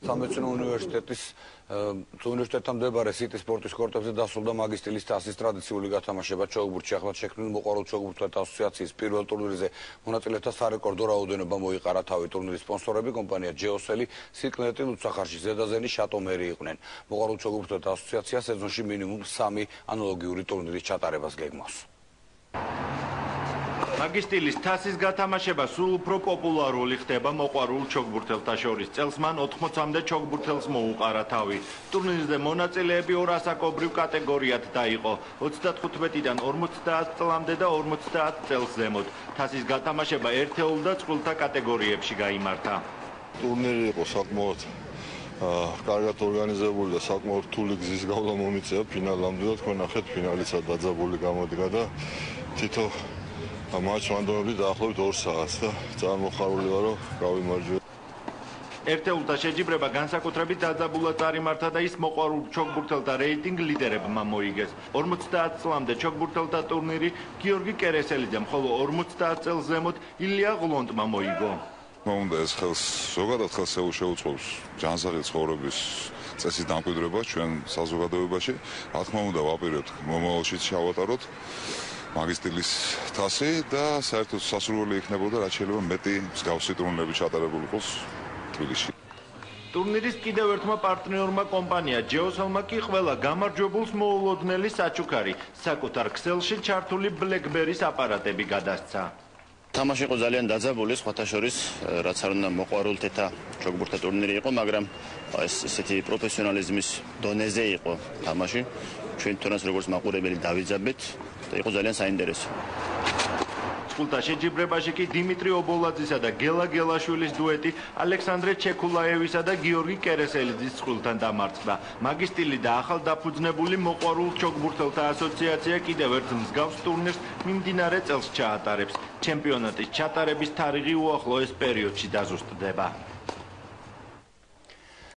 სამეცნიერო უნივერსიტეტთან მდებარე სიტის სპორტის კორტებზე დასრულდა მაგისტრის თასის ტრადიციული გათამაშება ჩოგბურთში. ახლად შექმნილ მოყვარულ ჩოგბურთელთა ასოციაციის პირველ ტურნირზე მონაწილეთა სარეკორდო რაოდენობა მოიყარა თავი. ტურნირის სპონსორები კომპანია ჯეოსელი, სიკლეტი, ლუცახარში, ზედაზენი, შატომერი იყვნენ. მოყვარულ ჩოგბურთელთა ასოციაცია სეზონში მინიმუმ 3 ანალოგიური ტურნირის ჩატარებას გეგმავს. მაგისტრის თასის გათამაშება სულ უფრო პოპულარული ხდება მოყვარულ ჩოგბურთელთა შორის. წელს მან 80-მდე ჩოგბურთელს მოუყარა თავი. ტურნირზე მონაწილეები 2 ასაკობრივ კატეგორიად დაიყო. 35-დან 50 წლამდე და 50 წელს ზემოთ. თასის გათამაშება ერთეულ და წყვილთა კატეგორიებში გაიმართა. ტურნირი იყო საკმაოდ კარგად ორგანიზებული და საკმაოდ რთული გზის გავლა მომიწევა ფინალამდე და თქვენ ნახეთ ფინალისა დაძაბული გამოდგა და თითო матч მანდომები დაახლოებით 2 საათს და წარმოხარული ვარ რომ გავიმარჯვე. ერთეულთა შეჯიბრება განსაკუთრებით დაძაბულად წარიმართა და ის მოყვარულ ჩოგბურთელთა რეიტინგ ლიდერებმა მოიგეს. 50 წლამდე ჩოგბურთელთა ტურნირი გიორგი კერესელიძემ, ხოლო 50 წელს ზემოთ ილია ღლონტმა მოიგო. უნდა ეს ხელს ზოგადად ხელს შეუწყობს ჯანსაღი ცხოვრების წესის დამკვიდრება ჩვენ საზოგადოებაში. რა თქმა უნდა ვაპირებთ მომავალშიც შევატაროთ მაგისტრის თასი და საერთოდ სასურველი იქნებოდა რაც შეიძლება მეტი მსგავსი ტურნირები ჩატარებული იყოს თბილისში. ტურნირის კიდევ ერთმა პარტნიორმა კომპანია ჯეოსელმა კი ყველა გამარჯვებულს მოულოდნელი საჩუქარი, საკუთარ ქსელში ჩართული BlackBerry-ის აპარატები გადასცა. თამაში იყო ძალიან დაძაბული, სხვათა შორის, რაც არ უნდა მოყვარულთეთა ჩოგბურთთა ტურნირი იყო, მაგრამ ეს ესეთი პროფესიონალიზმის დონეზე იყო თამაში. ჩვენ თუნდაც როგორც მაყურებელი დავიძაბეთ და იყო ძალიან საინტერესო. წყვილთა შეჯიბრებაში კი დიმიტრი ობოლაძისა და გელა გელაშვილის დუეტი ალექსანდრე ჩეკულაევისა და გიორგი კერესელიძის წყვილთან დამარცხდა. მაგისტილი და ახალ დაფუძნებული მოყვარულ ჩოგბურთელთა ასოციაცია კიდევ ერთ მსგავს ტურნირს მიმდინარე წელს ჩაატარებს. ჩემპიონატის ჩატარების თარიღი უახლოეს პერიოდში დაზუსტდება.